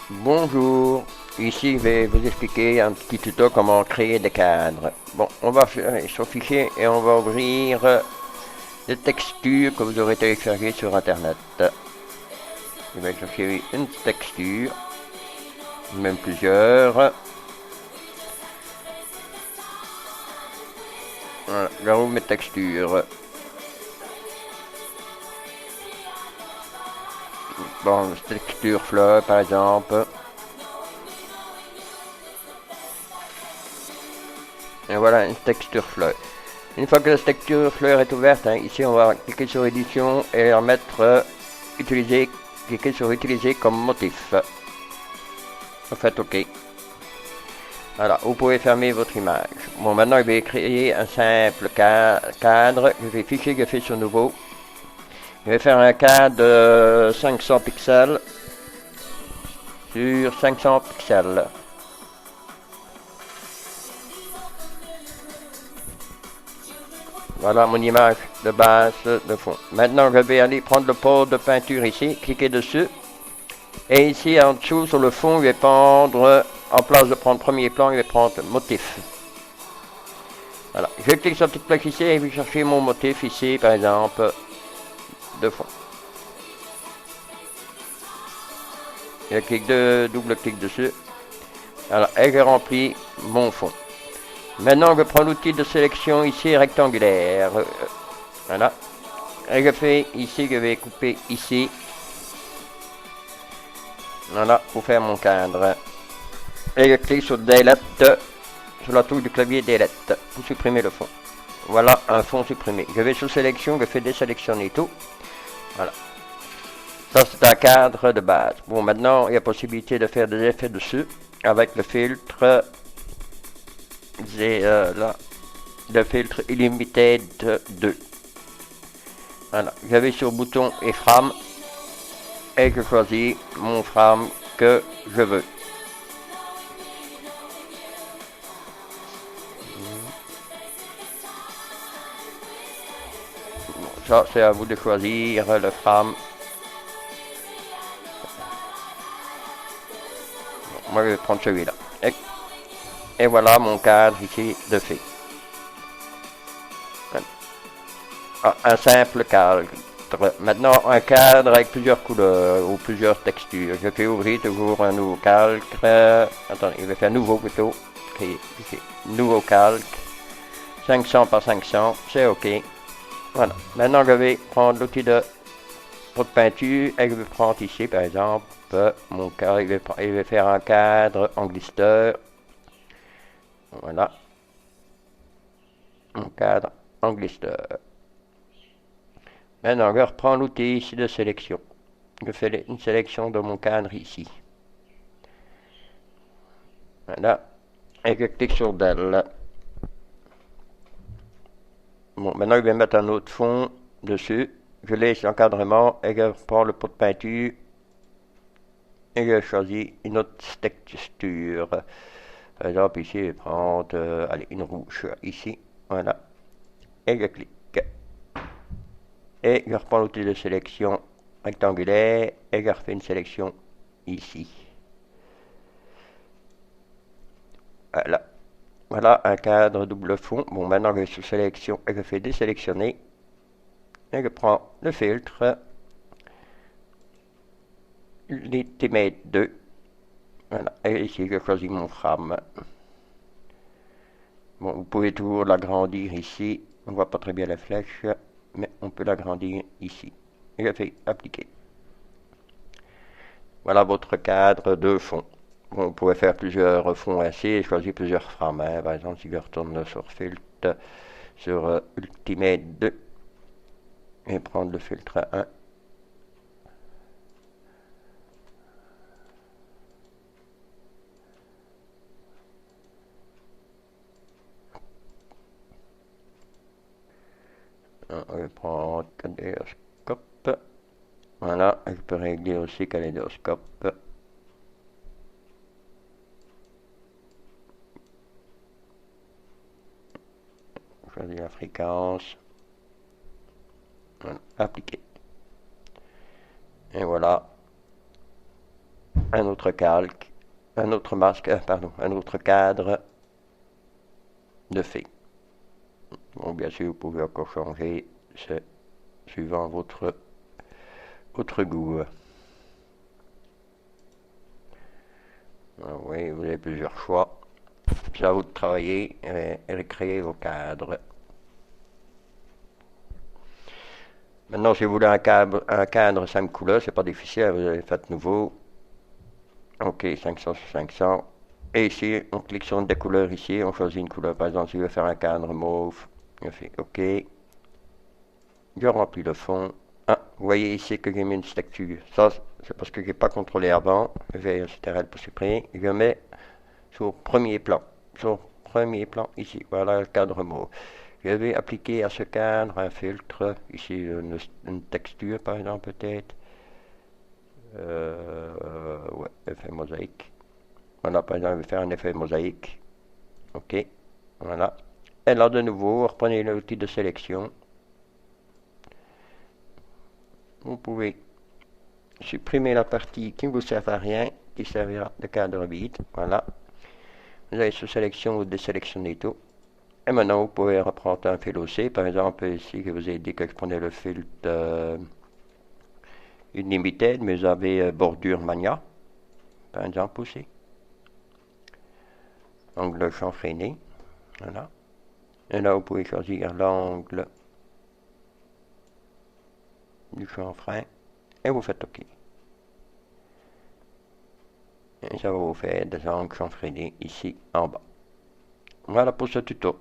Bonjour, ici je vais vous expliquer un petit tuto comment créer des cadres. Bon, on va faire sur fichier et on va ouvrir des textures que vous aurez téléchargées sur internet. Je vais chercher une texture, même plusieurs. Voilà, je rouvre mes textures. Bon, texture fleur par exemple. Et voilà une texture fleur. Une fois que la texture fleur est ouverte, ici on va cliquer sur édition et remettre utiliser, cliquer sur utiliser comme motif. En fait, OK. Voilà, vous pouvez fermer votre image. Bon, maintenant je vais créer un simple cadre. Je vais fichier, je fais sur nouveau. Je vais faire un cadre de 500 pixels sur 500 pixels. Voilà mon image de base de fond. Maintenant, je vais aller prendre le pot de peinture ici, cliquer dessus. Et ici, en dessous, sur le fond, je vais prendre, en place de prendre premier plan, je vais prendre motif. Voilà, je clique sur la petite plaque ici et je vais chercher mon motif ici, par exemple, de fond. Je clique double-clic dessus. Voilà, et je remplis mon fond. Maintenant, je prends l'outil de sélection ici, rectangulaire. Voilà. Et je fais ici, je vais couper ici. Voilà, pour faire mon cadre. Et je clique sur Delete, sur la touche du clavier Delete, pour supprimer le fond. Voilà, un fond supprimé. Je vais sur sélection, je fais désélectionner tout. Voilà. Ça, c'est un cadre de base. Bon, maintenant, il y a possibilité de faire des effets dessus, avec le filtre, là, le filtre Illuminated 2. Voilà, je vais sur bouton et frame, et je choisis mon frame que je veux. Bon, ça, c'est à vous de choisir le frame. Bon, moi, je vais prendre celui-là. Et voilà mon cadre ici de fait. Ah, un simple cadre. Maintenant, un cadre avec plusieurs couleurs ou plusieurs textures. Je fais ouvrir toujours un nouveau calque. Attendez, je vais faire nouveau plutôt. Créer ici. Nouveau calque. 500 par 500, c'est OK. Voilà. Maintenant, je vais prendre l'outil de peinture et je vais prendre ici, par exemple, mon cadre. Je vais faire un cadre en glister. Voilà. Mon cadre en glister. Maintenant, je reprends l'outil ici de sélection. Je fais une sélection de mon cadre ici. Voilà. Et je clique sur Del. Bon, maintenant, je vais mettre un autre fond dessus. Je laisse l'encadrement et je reprends le pot de peinture. Et je choisis une autre texture. Par exemple, ici, je vais prendre allez, une rouge ici. Voilà. Et je clique. Et je reprends l'outil de sélection rectangulaire et je refais une sélection ici. Voilà. Voilà un cadre double fond. Bon, maintenant je vais sur sélection et je fais désélectionner. Et je prends le filtre, l'Ultimate 2. Voilà. Et ici je choisis mon frame. Bon, vous pouvez toujours l'agrandir ici. On ne voit pas très bien la flèche, mais on peut l'agrandir ici. Et je fais appliquer. Voilà votre cadre de fond. Bon, vous pouvez faire plusieurs fonds ainsi et choisir plusieurs frames. Par exemple, si je retourne sur filtre, sur Ultimate 2 et prendre le filtre 1. On va prendre kaléidoscope. Voilà, je peux régler aussi kaléidoscope. Choisir la fréquence. Voilà, appliquer. Et voilà. un autre calque, un autre masque, pardon, un autre cadre de fée. Bon, bien sûr, vous pouvez encore changer, c'est suivant votre goût. Ah oui, vous avez plusieurs choix. C'est à vous de travailler et recréer vos cadres. Maintenant, si vous voulez un cadre 5 couleurs, c'est pas difficile, vous avez fait nouveau. Ok, 500 sur 500. Et ici, on clique sur des couleurs ici, on choisit une couleur. Par exemple, si je veux faire un cadre mauve, je fais OK. Je remplis le fond. Ah, vous voyez ici que j'ai mis une texture. Ça, c'est parce que j'ai pas contrôlé avant. Je vais CTRL pour supprimer. Je mets sur premier plan. Sur premier plan ici. Voilà le cadre mauve. Je vais appliquer à ce cadre un filtre. Ici, une texture par exemple peut-être. Ouais, effet mosaïque. Voilà, par exemple, je vais faire un effet mosaïque. OK. Voilà. Et là, de nouveau, reprenez l'outil de sélection. Vous pouvez supprimer la partie qui ne vous sert à rien, qui servira de cadre vide. Voilà. Vous allez sur sélection, vous désélectionnez tout. Et maintenant, vous pouvez reprendre un fil aussi. Par exemple, ici, je vous ai dit que je prenais le filtre Unlimited, mais vous avez bordure Mania. Par exemple, aussi. Angle chanfreiné. Voilà. Et là, vous pouvez choisir l'angle du chanfrein. Et vous faites OK. Et ça va vous faire des angles chanfreinés ici en bas. Voilà pour ce tuto.